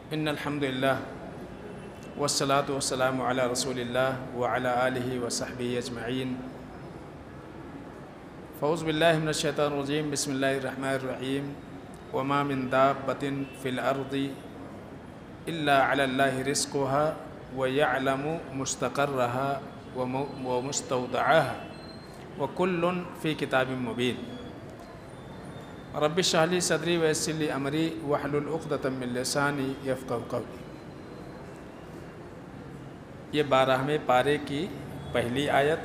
ان الحمد للہ والصلاة والسلام علی رسول اللہ وعلی آلہ وصحبہ اجمعین۔ فاعوذ باللہ من الشیطان الرجیم، بسم اللہ الرحمن الرحیم۔ وما من دابۃ فی الارض الا علی اللہ رزقها ویعلم مستقرها ومستودعها وکل فی کتاب مبین۔ رب اشرح لی صدری ویسر لی امری واحلل عقدۃ من لسانی یفقہوا قولی۔ یہ 12ویں پارے کی پہلی آیت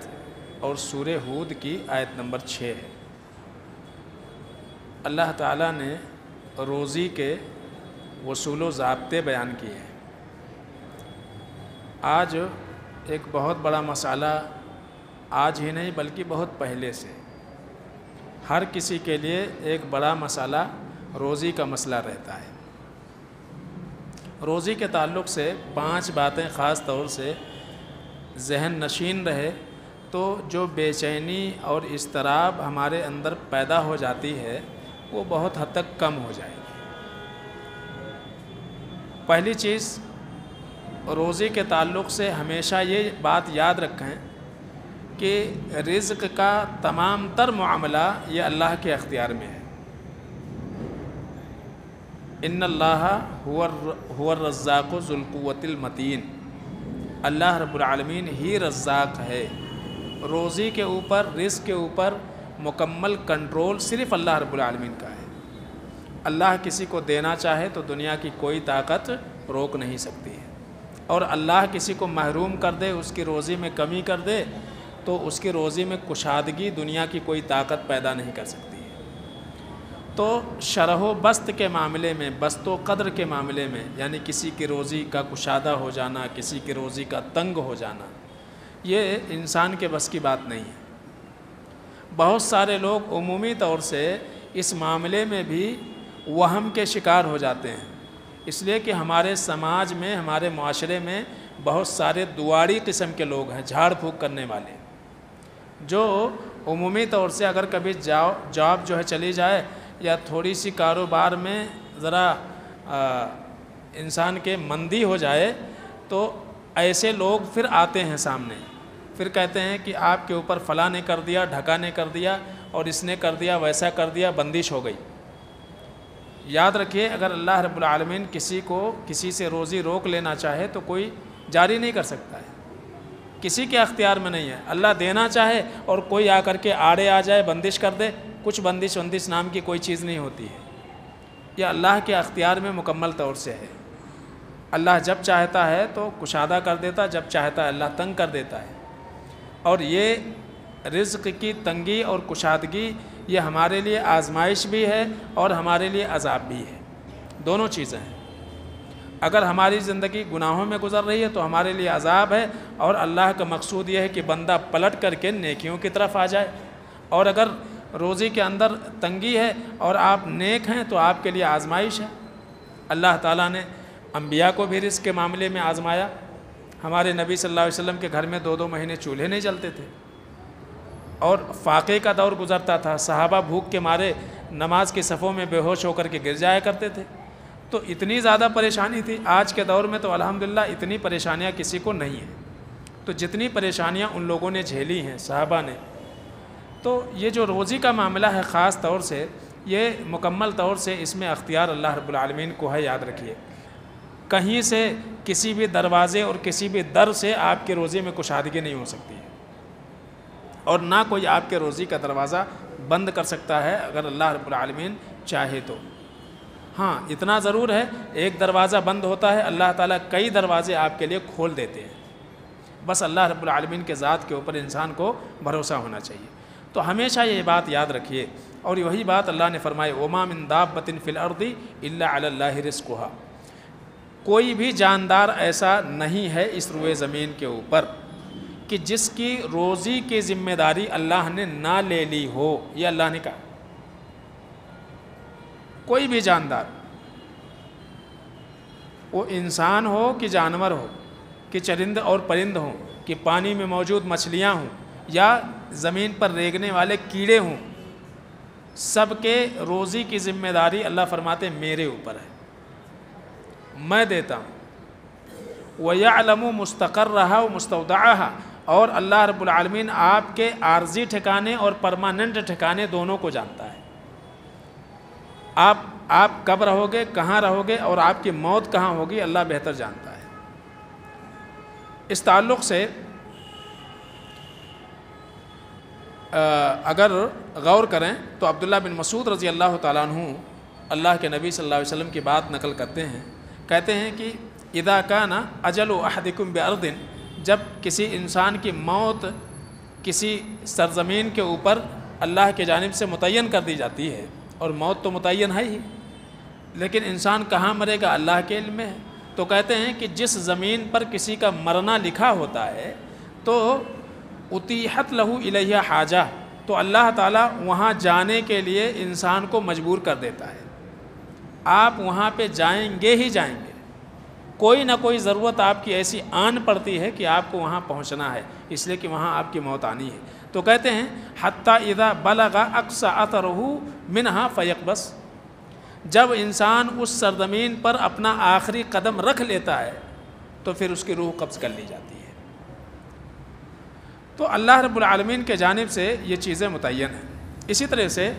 اور سورہ ہود کی آیت نمبر 6 ہے۔ اللہ تعالیٰ نے روزی کے اصول و ضابطے بیان کیے ہیں۔ آج ایک بہت بڑا مسئلہ، آج ہی نہیں بلکہ بہت پہلے سے ہر کسی کے لیے ایک بڑا مسئلہ روزی کا مسئلہ رہتا ہے۔ روزی کے تعلق سے 5 باتیں خاص طور سے ذہن نشین رہے تو جو بے چینی اور اضطراب ہمارے اندر پیدا ہو جاتی ہے وہ بہت حد تک کم ہو جائے گی۔ پہلی چیز، روزی کے تعلق سے ہمیشہ یہ بات یاد رکھیں کہ رزق کا تمام تر معاملہ یہ اللہ کے اختیار میں ہے۔ ان اللہ هو الرزاق ذو القوۃ المتین۔ اللہ رب العالمین ہی رزاق ہے۔ روزی کے اوپر، رزق کے اوپر مکمل کنٹرول صرف اللہ رب العالمین کا ہے۔ اللہ کسی کو دینا چاہے تو دنیا کی کوئی طاقت روک نہیں سکتی ہے، اور اللہ کسی کو محروم کر دے، اس کی روزی میں کمی کر دے تو اس کی روزی میں کشادگی دنیا کی کوئی طاقت پیدا نہیں کر سکتی ہے۔ تو شرح و بسط کے معاملے میں، بسط و قدر کے معاملے میں، یعنی کسی کی روزی کا کشادہ ہو جانا، کسی کی روزی کا تنگ ہو جانا، یہ انسان کے بس کی بات نہیں ہے۔ بہت سارے لوگ عمومی طور سے اس معاملے میں بھی وہم کے شکار ہو جاتے ہیں، اس لیے کہ ہمارے سماج میں، ہمارے معاشرے میں بہت سارے دواڑی قسم کے لوگ ہیں، جھاڑ پھونک کرنے والے، جو عمومی طور سے اگر کبھی جاب جو ہے چلی جائے یا تھوڑی سی کاروبار میں ذرا انسان کے مندی ہو جائے تو ایسے لوگ پھر آتے ہیں سامنے، پھر کہتے ہیں کہ آپ کے اوپر فلاں نے کر دیا، ڈھکا نے کر دیا، اور اس نے کر دیا، ویسا کر دیا، بندش ہو گئی۔ یاد رکھیے، اگر اللہ رب العالمین کسی کو کسی سے روزی روک لینا چاہے تو کوئی جاری نہیں کر سکتا ہے، کسی کے اختیار میں نہیں ہے۔ اللہ دینا چاہے اور کوئی آ کر کے آڑے آ جائے، بندش کر دے، کچھ بندش نام کی کوئی چیز نہیں ہوتی ہے۔ یہ اللہ کے اختیار میں مکمل طور سے ہے۔ اللہ جب چاہتا ہے تو کشادہ کر دیتا، جب چاہتا ہے اللہ تنگ کر دیتا ہے۔ اور یہ رزق کی تنگی اور کشادگی یہ ہمارے لیے آزمائش بھی ہے اور ہمارے لیے عذاب بھی ہے، دونوں چیزیں ہیں۔ اگر ہماری زندگی گناہوں میں گزر رہی ہے تو ہمارے لیے عذاب ہے، اور اللہ کا مقصود یہ ہے کہ بندہ پلٹ کر کے نیکیوں کی طرف آ جائے۔ اور اگر روزی کے اندر تنگی ہے اور آپ نیک ہیں تو آپ کے لیے آزمائش ہے۔ اللہ تعالیٰ نے انبیاء کو بھی رزق کے معاملے میں آزمایا۔ ہمارے نبی صلی اللہ علیہ وسلم کے گھر میں 2 مہینے چولہے نہیں جلتے تھے، اور فاقے کا دور گزرتا تھا، صحابہ بھوک کے مارے نماز کی صفوں میں بے ہوش ہو کر کے گر جایا کرتے تھے۔ تو اتنی زیادہ پریشانی تھی۔ آج کے دور میں تو الحمدللہ اتنی پریشانیاں کسی کو نہیں ہیں۔ تو جتنی پریشانیاں ان لوگوں نے جھیلی ہیں، صحابہ نے، تو یہ جو روزی کا معاملہ ہے خاص طور سے، یہ مکمل طور سے اس میں اختیار اللہ رب العالمین کو ہے۔ یاد رکھیے، کہیں سے کسی بھی دروازے اور کسی بھی در سے آپ کی روزی میں کشادگی نہیں ہو سکتی ہے، اور نہ کوئی آپ کے روزی کا دروازہ بند کر سکتا ہے اگر اللہ رب العالمین چاہے تو۔ ہاں، اتنا ضرور ہے، ایک دروازہ بند ہوتا ہے، اللہ تعالیٰ کئی دروازے آپ کے لیے کھول دیتے ہیں۔ بس اللہ رب العالمین کے ذات کے اوپر انسان کو بھروسہ ہونا چاہیے۔ تو ہمیشہ یہ بات یاد رکھیے، اور وہی بات اللہ نے فرمائی، وَمَا مِن دَابَّةٍ فِي الْأَرْضِ إِلَّا عَلَى اللَّهِ رِزْقُهَا۔ کوئی بھی جاندار ایسا نہیں ہے اس روئے زمین کے اوپر کہ جس کی روزی کی ذمہ داری اللہ نے نہ لے لی ہو، یہ اللہ نے کہا۔ کوئی بھی جاندار، وہ انسان ہو کہ جانور ہو، کہ چرند اور پرند ہوں، کہ پانی میں موجود مچھلیاں ہوں یا زمین پر ریگنے والے کیڑے ہوں، سب کے روزی کی ذمہ داری اللہ فرماتے میرے اوپر ہے۔ میں دیتا ہوں۔ وَيَعْلَمُ مُسْتَقَرَّهَا وَمُسْتَوْدَعَهَا، اور اللہ رب العالمین آپ کے عارضی ٹھکانے اور پرماننٹ ٹھکانے دونوں کو جانتا ہے۔ آپ کب رہو گے، کہاں رہو گے، اور آپ کی موت کہاں ہوگی، اللہ بہتر جانتا ہے۔ اس تعلق سے اگر غور کریں تو عبداللہ بن مسعود رضی اللہ تعالیٰ عنہ اللہ کے نبی صلی اللہ علیہ وسلم کی بات نقل کرتے ہیں، کہتے ہیں کہ اذا کان اجل احدکم بارض، جب کسی انسان کی موت کسی سرزمین کے اوپر اللہ کی جانب سے متعین کر دی جاتی ہے، اور موت تو متعین ہے ہی، لیکن انسان کہاں مرے گا اللہ کے علم میں ہے، تو کہتے ہیں کہ جس زمین پر کسی کا مرنا لکھا ہوتا ہے تو اتیحت لہو الیہ حاجہ، تو اللہ تعالیٰ وہاں جانے کے لیے انسان کو مجبور کر دیتا ہے۔ آپ وہاں پہ جائیں گے ہی جائیں گے، کوئی نہ کوئی ضرورت آپ کی ایسی آن پڑتی ہے کہ آپ کو وہاں پہنچنا ہے، اس لیے کہ وہاں آپ کی موت آنی ہے۔ تو کہتے ہیں حتیٰ اذا بلغ اقصى اثرہ منہا فیقبض، جب انسان اس سرزمین پر اپنا آخری قدم رکھ لیتا ہے تو پھر اس کی روح قبض کر لی جاتی ہے۔ تو اللہ رب العالمین کے جانب سے یہ چیزیں متعین ہیں۔ اسی طرح سے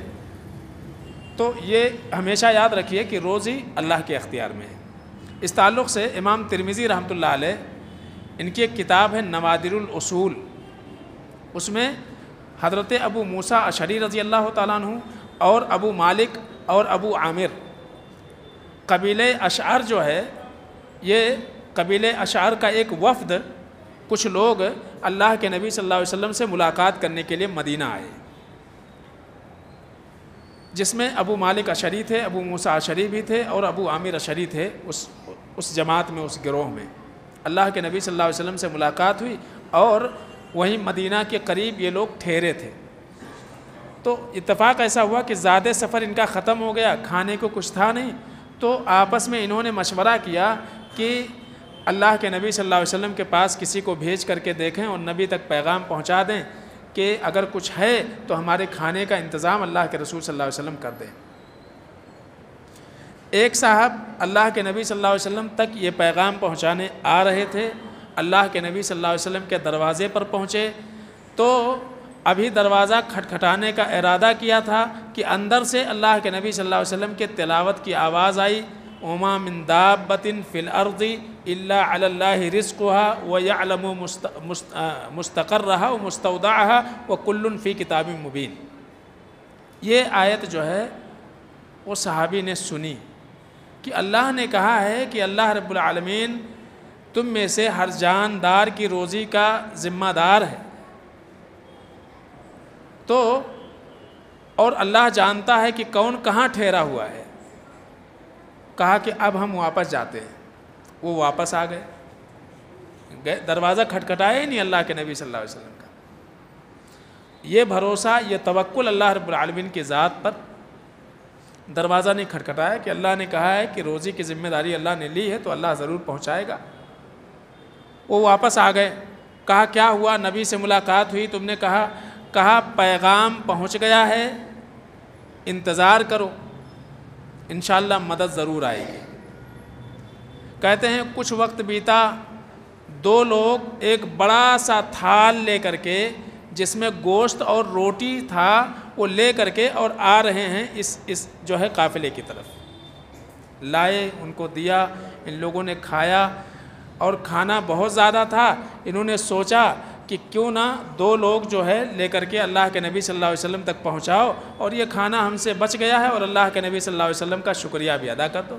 تو یہ ہمیشہ یاد رکھیے کہ روزی اللہ کے اختیار میں ہے۔ اس تعلق سے امام ترمذی رحمۃ اللہ علیہ، ان کی ایک کتاب ہے نوادر الاصول، اس میں حضرت ابو موسیٰ اشعری رضی اللہ تعالیٰ عنہ اور ابو مالک اور ابو عامر، قبیلہ اشعر جو ہے، یہ قبیلہ اشعر کا ایک وفد، کچھ لوگ اللہ کے نبی صلی اللہ علیہ وسلم سے ملاقات کرنے کے لیے مدینہ آئے، جس میں ابو مالک اشعری تھے، ابو موسیٰ اشعری بھی تھے، اور ابو عامر اشعری تھے اس جماعت میں، اس گروہ میں۔ اللہ کے نبی صلی اللہ علیہ وسلم سے ملاقات ہوئی اور وہیں مدینہ کے قریب یہ لوگ ٹھہرے تھے۔ تو اتفاق ایسا ہوا کہ زیادہ سفر ان کا ختم ہو گیا، کھانے کو کچھ تھا نہیں، تو آپس میں انہوں نے مشورہ کیا کہ اللہ کے نبی صلی اللہ علیہ وسلم کے پاس کسی کو بھیج کر کے دیکھیں اور نبی تک پیغام پہنچا دیں کہ اگر کچھ ہے تو ہمارے کھانے کا انتظام اللہ کے رسول صلی اللہ علیہ وسلم کر دیں۔ ایک صاحب اللہ کے نبی صلی اللہ علیہ وسلم تک یہ پیغام پہنچانے آ رہے تھے، اللہ کے نبی صلی اللہ علیہ وسلم کے دروازے پر پہنچے تو ابھی دروازہ کھٹکھٹانے کا ارادہ کیا تھا کہ اندر سے اللہ کے نبی صلی اللہ علیہ وسلم کے تلاوت کی آواز آئی، وَمَا مِن دَابَّةٍ فِي الْأَرْضِ إِلَّا عَلَى اللَّهِ رِزْقُهَا وَيَعْلَمُ مُسْتَقَرَّهَا وَمُسْتَوْدَعَهَا وَكُلٌّ فِي كِتَابٍ مُبِينٍ۔ یہ آیت جو ہے وہ صحابی نے سنی کہ اللہ نے کہا ہے کہ اللہ رب العالمین تم میں سے ہر جاندار کی روزی کا ذمہ دار ہے، تو اور اللہ جانتا ہے کہ کون کہاں ٹھہرا ہوا ہے۔ کہا کہ اب ہم واپس جاتے ہیں۔ وہ واپس آ گئے، دروازہ کھٹکھٹایا ہی نہیں اللہ کے نبی صلی اللہ علیہ وسلم کا۔ یہ بھروسہ، یہ توکل اللہ رب العالمین کی ذات پر، دروازہ نہیں کھٹکھٹایا کہ اللہ نے کہا ہے کہ روزی کی ذمہ داری اللہ نے لی ہے تو اللہ ضرور پہنچائے گا۔ وہ واپس آ گئے، کہا کیا ہوا، نبی سے ملاقات ہوئی، تم نے کہا پیغام پہنچ گیا ہے، انتظار کرو، انشاءاللہ مدد ضرور آئے گی۔ کہتے ہیں کچھ وقت بیتا، دو لوگ ایک بڑا سا تھال لے کر کے جس میں گوشت اور روٹی تھا وہ لے کر کے اور آ رہے ہیں اس جو ہے قافلے کی طرف، لائے، ان کو دیا، ان لوگوں نے کھایا، اور کھانا بہت زیادہ تھا۔ انہوں نے سوچا کہ کیوں نہ دو لوگ جو ہے لے کر کے اللہ کے نبی صلی اللہ علیہ وسلم تک پہنچاؤ، اور یہ کھانا ہم سے بچ گیا ہے اور اللہ کے نبی صلی اللہ علیہ وسلم کا شکریہ بھی ادا کر دو۔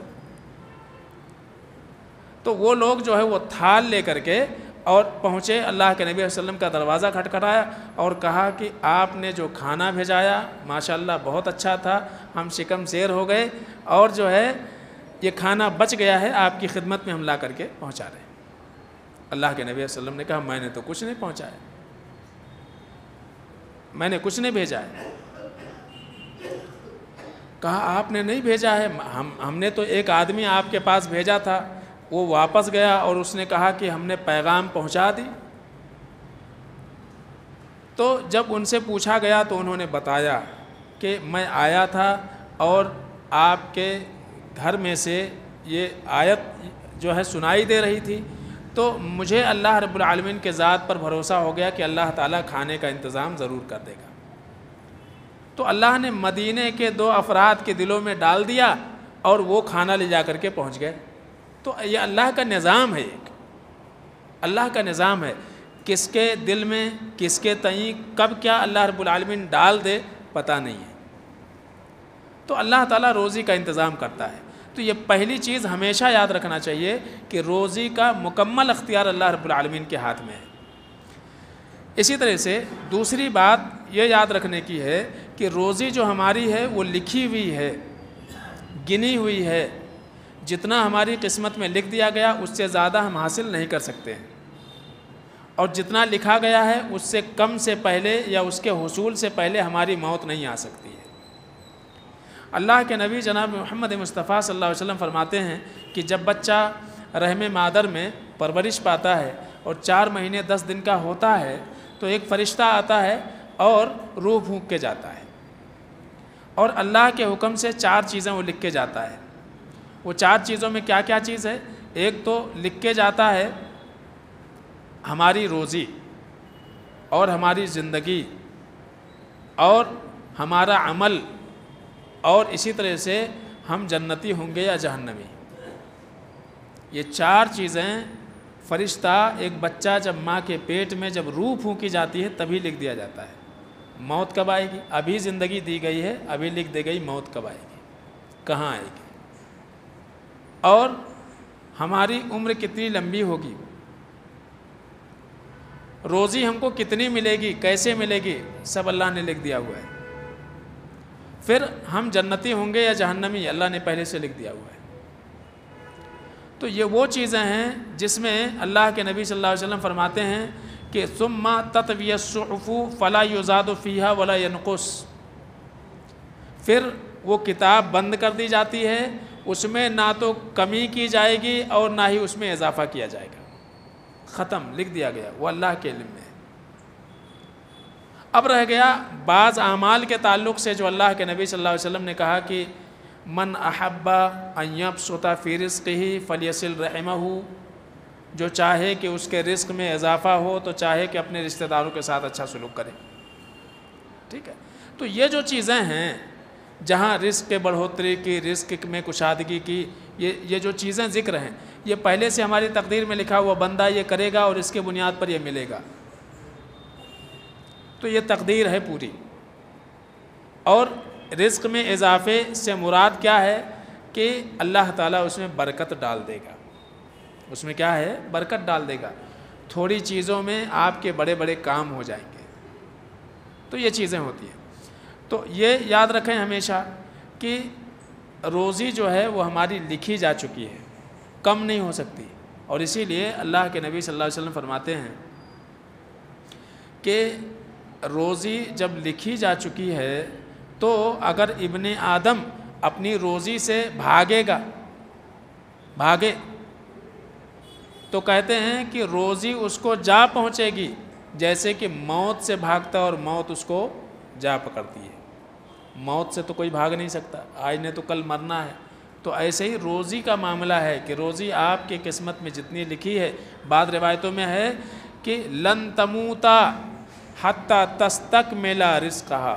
تو وہ لوگ جو ہے وہ تھال لے کر کے اور پہنچے، اللہ کے نبی صلی اللہ علیہ وسلم کا دروازہ کھٹکھٹایا اور کہا کہ آپ نے جو کھانا بھیجایا ماشاءاللہ بہت اچھا تھا، ہم شکم زیر ہو گئے، اور جو ہے یہ کھانا بچ گیا ہے، آپ کی خدمت میں ہم لا کر کے پہنچا رہے ہیں۔ اللہ کے نبی صلی اللہ علیہ وسلم نے کہا میں نے تو کچھ نہیں پہنچایا، میں نے کچھ نہیں بھیجا ہے۔ کہا آپ نے نہیں بھیجا ہے، ہم نے تو ایک آدمی آپ کے پاس بھیجا تھا، وہ واپس گیا اور اس نے کہا کہ ہم نے پیغام پہنچا دی۔ تو جب ان سے پوچھا گیا تو انہوں نے بتایا کہ میں آیا تھا اور آپ کے گھر میں سے یہ آیت جو ہے سنائی دے رہی تھی، تو مجھے اللہ رب العالمین کے ذات پر بھروسہ ہو گیا کہ اللہ تعالیٰ کھانے کا انتظام ضرور کر دے گا۔ تو اللہ نے مدینے کے 2 افراد کے دلوں میں ڈال دیا اور وہ کھانا لے جا کر کے پہنچ گئے۔ تو یہ اللہ کا نظام ہے، ایک اللہ کا نظام ہے، کس کے دل میں کس کے تئیں کب کیا اللہ رب العالمین ڈال دے پتہ نہیں ہے۔ تو اللہ تعالیٰ روزی کا انتظام کرتا ہے۔ تو یہ پہلی چیز ہمیشہ یاد رکھنا چاہیے کہ روزی کا مکمل اختیار اللہ رب العالمین کے ہاتھ میں ہے۔ اسی طرح سے دوسری بات یہ یاد رکھنے کی ہے کہ روزی جو ہماری ہے وہ لکھی ہوئی ہے، گنی ہوئی ہے۔ جتنا ہماری قسمت میں لکھ دیا گیا اس سے زیادہ ہم حاصل نہیں کر سکتے ہیں، اور جتنا لکھا گیا ہے اس سے کم سے پہلے یا اس کے حصول سے پہلے ہماری موت نہیں آ سکتی ہے۔ اللہ کے نبی جناب محمد مصطفیٰ صلی اللہ علیہ وسلم فرماتے ہیں کہ جب بچہ رحم مادر میں پرورش پاتا ہے اور 4 مہینے 10 دن کا ہوتا ہے تو ایک فرشتہ آتا ہے اور روح پھونک کے جاتا ہے، اور اللہ کے حکم سے 4 چیزیں وہ لکھ کے جاتا ہے۔ وہ 4 چیزوں میں کیا کیا چیز ہے؟ ایک تو لکھ کے جاتا ہے ہماری روزی اور ہماری زندگی اور ہمارا عمل، اور اسی طرح سے ہم جنتی ہوں گے یا جہنمی۔ یہ 4 چیزیں فرشتہ ایک بچہ جب ماں کے پیٹ میں جب روح پھونکی جاتی ہے تبھی لکھ دیا جاتا ہے۔ موت کب آئے گی؟ ابھی زندگی دی گئی ہے، ابھی لکھ دی گئی موت کب آئے گی، کہاں آئے گی، اور ہماری عمر کتنی لمبی ہوگی، روزی ہم کو کتنی ملے گی، کیسے ملے گی، سب اللہ نے لکھ دیا ہوا ہے۔ پھر ہم جنتی ہوں گے یا جہنمی، اللہ نے پہلے سے لکھ دیا ہوا ہے۔ تو یہ وہ چیزیں ہیں جس میں اللہ کے نبی صلی اللہ علیہ وسلم فرماتے ہیں کہ ثم تطوی الصحف فلا یزاد فیہا ولا ینقص، پھر وہ کتاب بند کر دی جاتی ہے، اس میں نہ تو کمی کی جائے گی اور نہ ہی اس میں اضافہ کیا جائے گا، ختم، لکھ دیا گیا، وہ اللہ کے علم میں ہے۔ اب رہ گیا بعض اعمال کے تعلق سے جو اللہ کے نبی صلی اللہ علیہ وسلم نے کہا کہ من احب ان یبسط فی رزقہ فلیصل رحمہ، جو چاہے کہ اس کے رزق میں اضافہ ہو تو چاہے کہ اپنے رشتہ داروں کے ساتھ اچھا سلوک کرے، ٹھیک ہے۔ تو یہ جو چیزیں ہیں جہاں رزق کے بڑھوتری کی، رزق میں کشادگی کی، یہ جو چیزیں ذکر ہیں یہ پہلے سے ہماری تقدیر میں لکھا ہوا، بندہ یہ کرے گا اور اس کے بنیاد پر یہ ملے گا، تو یہ تقدیر ہے پوری۔ اور رزق میں اضافے سے مراد کیا ہے کہ اللہ تعالیٰ اس میں برکت ڈال دے گا، اس میں کیا ہے؟ برکت ڈال دے گا، تھوڑی چیزوں میں آپ کے بڑے بڑے کام ہو جائیں گے، تو یہ چیزیں ہوتی ہیں۔ تو یہ یاد رکھیں ہمیشہ کہ روزی جو ہے وہ ہماری لکھی جا چکی ہے، کم نہیں ہو سکتی، اور اسی لیے اللہ کے نبی صلی اللہ علیہ وسلم فرماتے ہیں کہ روزی جب لکھی جا چکی ہے تو اگر ابن آدم اپنی روزی سے بھاگے تو کہتے ہیں کہ روزی اس کو جا پہنچے گی جیسے کہ موت سے بھاگتا اور موت اس کو جا پکڑتی ہے۔ موت سے تو کوئی بھاگ نہیں سکتا، آج نے تو کل مرنا ہے، تو ایسے ہی روزی کا معاملہ ہے کہ روزی آپ کی قسمت میں جتنی لکھی ہے، بعض روایتوں میں ہے کہ لن تموتا حتی تستکمل رزقہا،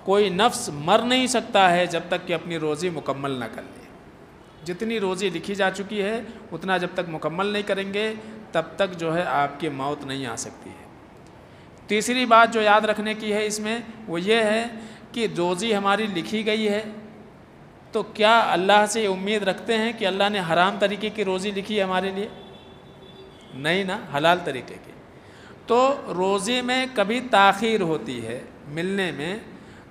کوئی نفس مر نہیں سکتا ہے جب تک کہ اپنی روزی مکمل نہ کر لے۔ جتنی روزی لکھی جا چکی ہے اتنا جب تک مکمل نہیں کریں گے تب تک جو ہے آپ کی موت نہیں آ سکتی ہے۔ تیسری بات جو یاد رکھنے کی ہے اس میں وہ یہ ہے کہ روزی ہماری لکھی گئی ہے تو کیا اللہ سے امید رکھتے ہیں کہ اللہ نے حرام طریقے کی روزی لکھی ہے ہمارے لیے؟ نہیں نا، حلال طریقے کی۔ تو روزی میں کبھی تاخیر ہوتی ہے ملنے میں،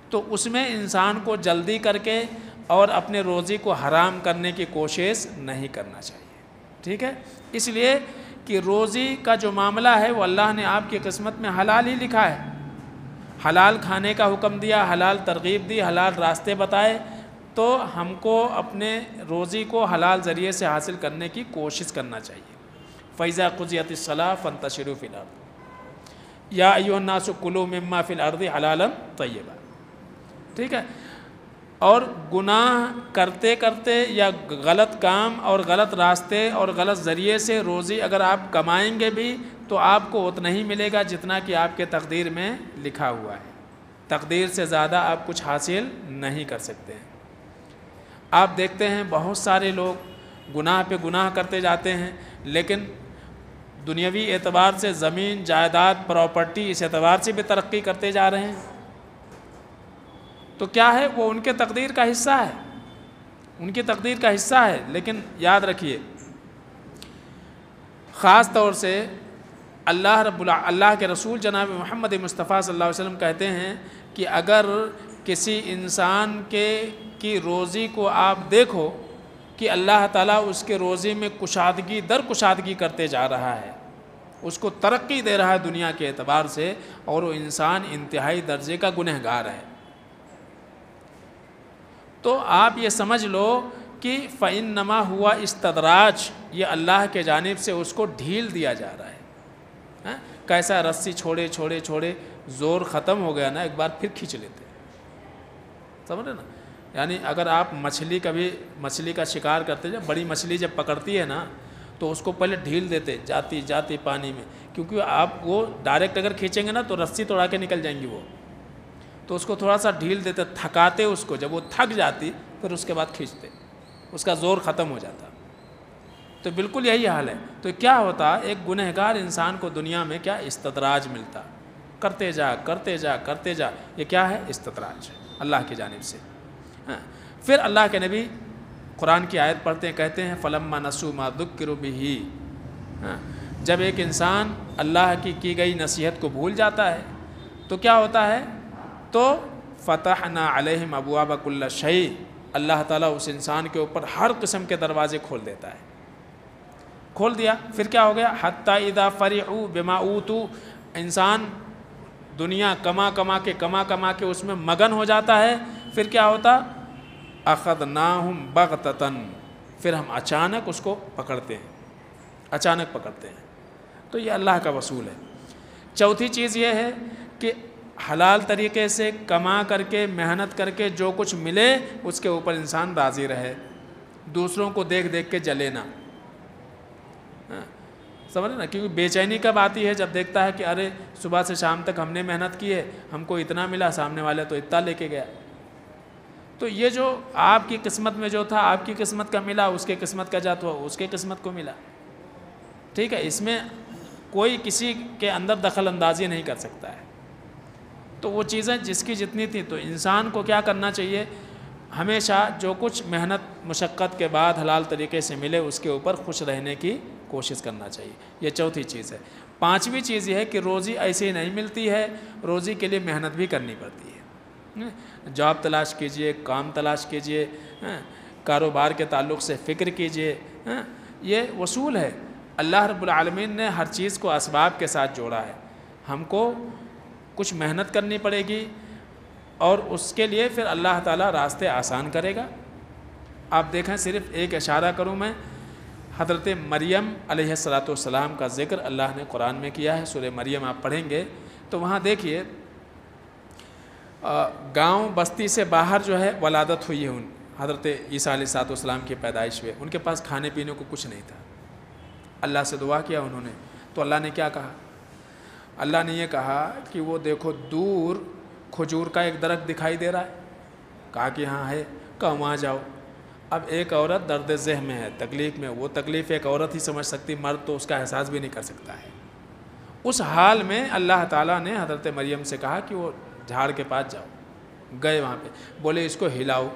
تو اس میں انسان کو جلدی کر کے اور اپنے روزی کو حرام کرنے کی کوشش نہیں کرنا چاہیے، ٹھیک ہے۔ اس لیے کہ روزی کا جو معاملہ ہے وہ اللہ نے آپ کی قسمت میں حلال ہی لکھا ہے، حلال کھانے کا حکم دیا، حلال ترغیب دی، حلال راستے بتائے، تو ہم کو اپنے روزی کو حلال ذریعے سے حاصل کرنے کی کوشش کرنا چاہیے۔ فَإِذَا قُضِيَتِ الصَّلَاةُ فَانتَشِرُوا فِي الْأَرْضِ يَا أَيُّهَا النَّاسُ كُلُوا مِمَّا فِي الْأَرْضِ حَلَالًا طَيِّبًا، ٹھیک ہے۔ اور گناہ کرتے کرتے یا غلط کام اور غلط راستے اور غلط ذریعے سے روزی اگر آپ کمائیں گے بھی تو آپ کو اتنا ہی ملے گا جتنا کہ آپ کے تقدیر میں لکھا ہوا ہے. تقدیر سے زیادہ آپ کچھ حاصل نہیں کر سکتے ہیں. آپ دیکھتے ہیں بہت سارے لوگ گناہ پہ گناہ کرتے جاتے ہیں، لیکن دنیاوی اعتبار سے زمین جائیداد پراپرٹی اس اعتبار سے بھی ترقی کرتے جا رہے ہیں. تو کیا ہے، وہ ان کے تقدیر کا حصہ ہے، ان کی تقدیر کا حصہ ہے. لیکن یاد رکھیے، خاص طور سے اللہ کے رسول جناب محمد مصطفیٰ صلی اللہ علیہ وسلم کہتے ہیں کہ اگر کسی انسان کی روزی کو آپ دیکھو کہ اللہ تعالیٰ اس کے روزی میں کشادگی در کشادگی کرتے جا رہا ہے، اس کو ترقی دے رہا ہے دنیا کے اعتبار سے، اور وہ انسان انتہائی درجے کا گنہگار ہے، تو آپ یہ سمجھ لو کہ فَإِنَّمَا ہوا استدراج، یہ اللہ کے جانب سے اس کو ڈھیل دیا جا رہا ہے. کیسا رسی چھوڑے چھوڑے چھوڑے زور ختم ہو گیا نا، ایک بار پھر کھینچ لیتے، سمجھ رہے نا. یعنی اگر آپ مچھلی کا شکار کرتے جب بڑی مچھلی جب پکڑتی ہے نا تو اس کو پہلے ڈھیل دیتے جاتی جاتی پانی میں، کیونکہ آپ وہ ڈائریکٹ اگر کھینچیں گے نا تو رسی توڑا کے نکل جائیں گی وہ، تو اس کو تھوڑا سا ڈھیل دیتے، تھکاتے اس کو، جب وہ تھک جاتی پھر اس کے بعد کھینچتے، اس کا زور ختم ہو جاتا. تو بالکل یہی حال ہے. تو کیا ہوتا، ایک گنہگار انسان کو دنیا میں کیا استدراج ملتا، کرتے جا کرتے جا کرتے جا. یہ کیا ہے؟ استدراج اللہ کی جانب سے. پھر اللہ کے نبی قرآن کی آیت پڑھتے ہیں، کہتے ہیں فَلَمَّا نَسُوا مَا ذُكِّرُوا بِهِ، جب ایک انسان اللہ کی گئی نصیحت کو بھول جاتا ہے تو کیا ہوتا ہے، تو فَتَحْنَا عَلَيْهِمْ أَبْوَابَ كُلِّ شَيْءٍ، اللہ تعالیٰ اس انسان کے اوپر ہر قسم کے دروازے کھول دیتا ہے. کھول دیا، پھر کیا ہو گیا، حَتَّى إِذَا فَرِحُوا بِمَا أُوتُوا، انسان دنیا کما کے اس میں مگن ہو جاتا ہے. پھر کیا ہوتا، اخذناہم بغتتاً، پھر ہم اچانک اس کو پکڑتے ہیں، اچانک پکڑتے ہیں. تو یہ اللہ کا وصول ہے. چوتھی چیز یہ ہے کہ حلال طریقے سے کما کر کے محنت کر کے جو کچھ ملے اس کے اوپر انسان راضی رہے، دوسروں کو دیکھ دیکھ کے جلے نہ. سمجھ نا، کیونکہ بے چینی کب آتی ہے، جب دیکھتا ہے کہ ارے صبح سے شام تک ہم نے محنت کی ہے، ہم کو اتنا ملا، سامنے والے تو اتنا لے کے گیا. تو یہ جو آپ کی قسمت میں جو تھا، آپ کی قسمت کا ملا، اس کے قسمت کا جاتا ہوا اس کے قسمت کو ملا. ٹھیک ہے، اس میں کوئی کسی کے اندر دخل اندازی نہیں کر سکتا ہے. تو وہ چیزیں جس کی جتنی تھی، تو انسان کو کیا کرنا چاہیے، ہمیشہ جو کچھ محنت مشقت کے بعد حلال طریقے سے ملے اس کے اوپر خوش رہنے کی کوشش کرنا چاہیے. یہ چوتھی چیز ہے. پانچویں چیز یہ ہے کہ روزی ایسے ہی نہیں ملتی ہے، روزی کے لیے محنت بھی کرنی پڑتی ہے. جاب تلاش کیجئے، کام تلاش کیجئے، کاروبار کے تعلق سے فکر کیجئے. یہ وصول ہے. اللہ رب العالمین نے ہر چیز کو اسباب کے ساتھ جوڑا ہے. ہم کو کچھ محنت کرنی پڑے گی اور اس کے لیے پھر اللہ تعالیٰ راستے آسان کرے گا. آپ دیکھیں، صرف ایک اشارہ کروں میں، حضرت مریم علیہ السلام کا ذکر اللہ نے قرآن میں کیا ہے. سورہ مریم آپ پڑھیں گے تو وہاں دیکھیے گاؤں بستی سے باہر جو ہے ولادت ہوئی ہے حضرت عیسیٰ علیہ السلام کی پیدائش ہوئی. ان کے پاس کھانے پینے کو کچھ نہیں تھا. اللہ سے دعا کیا انہوں نے، تو اللہ نے کیا کہا، اللہ نے یہ کہا کہ وہ دیکھو دور کھجور کا ایک درخت دکھائی دے رہا ہے. کہا کہ ہاں ہے. کہا وہاں جاؤ. اب ایک عورت درد ذہن میں ہے، تکلیف میں، وہ تکلیف ایک عورت ہی سمجھ سکتی، مرد تو اس کا احساس بھی نہیں کر سکتا ہے. اس حال میں اللہ تعالیٰ نے حضرت مریم سے کہا کہ وہ جھاڑ کے پاس جاؤ. گئے وہاں پہ، بولے اس کو ہلاؤ.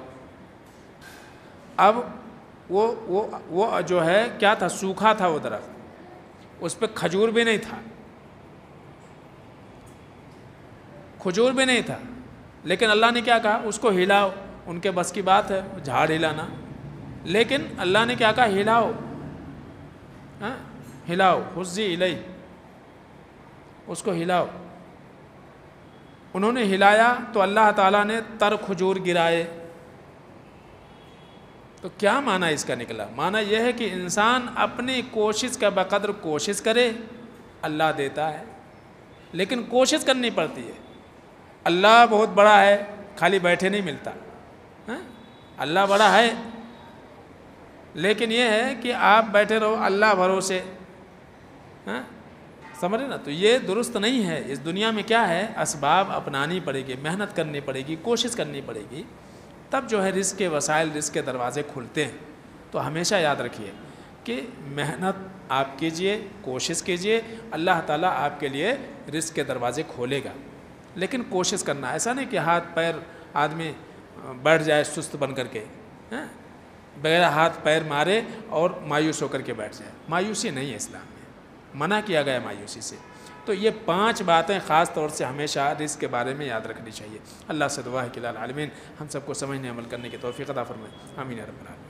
اب وہ جو ہے کیا تھا، سوکھا تھا وہ درخت، اس پہ کھجور بھی نہیں تھا، کھجور بھی نہیں تھا. لیکن اللہ نے کیا کہا، اس کو ہلاؤ. ان کے بس کی بات ہے جھاڑ ہلانا، لیکن اللہ نے کیا کہا، ہلاؤ، ہلاؤ، حزی الی، اس کو ہلاؤ. انہوں نے ہلایا تو اللہ تعالیٰ نے تر کھجور گرائے. تو کیا معنی اس کا نکلا؟ معنی یہ ہے کہ انسان اپنی کوشش کا بقدر کوشش کرے، اللہ دیتا ہے، لیکن کوشش کرنی پڑتی ہے. اللہ بہت بڑا ہے، خالی بیٹھے نہیں ملتا. ہاں؟ اللہ بڑا ہے، لیکن یہ ہے کہ آپ بیٹھے رہو اللہ بھروسے، ہاں سمجھے نا، تو یہ درست نہیں ہے۔ اس دنیا میں کیا ہے، اسباب اپنانی پڑے گی، محنت کرنی پڑے گی، کوشش کرنی پڑے گی، تب جو ہے رزق کے وسائل، رزق کے دروازے کھلتے ہیں۔ تو ہمیشہ یاد رکھیے کہ محنت آپ کیجئے، کوشش کیجئے، اللہ تعالیٰ آپ کے لیے رزق کے دروازے کھولے گا، لیکن کوشش کرنا، ایسا نہیں کہ ہاتھ پیر آدمی بیٹھ جائے سست بن کر کے، ہاں بغیر ہاتھ پیر مارے اور مایوس ہو کر کے بیٹھ جائے، مایوسی نہیں ہے اسلام میں، منع کیا گیا ہے مایوسی سے۔ تو یہ 5 باتیں خاص طور سے ہمیشہ رزق کے بارے میں یاد رکھنی چاہیے۔ اللہ سے دعا ہے کہ العالمین ہم سب کو سمجھنے عمل کرنے کی توفیق عطا فرمائے، آمین یا رب العالمین۔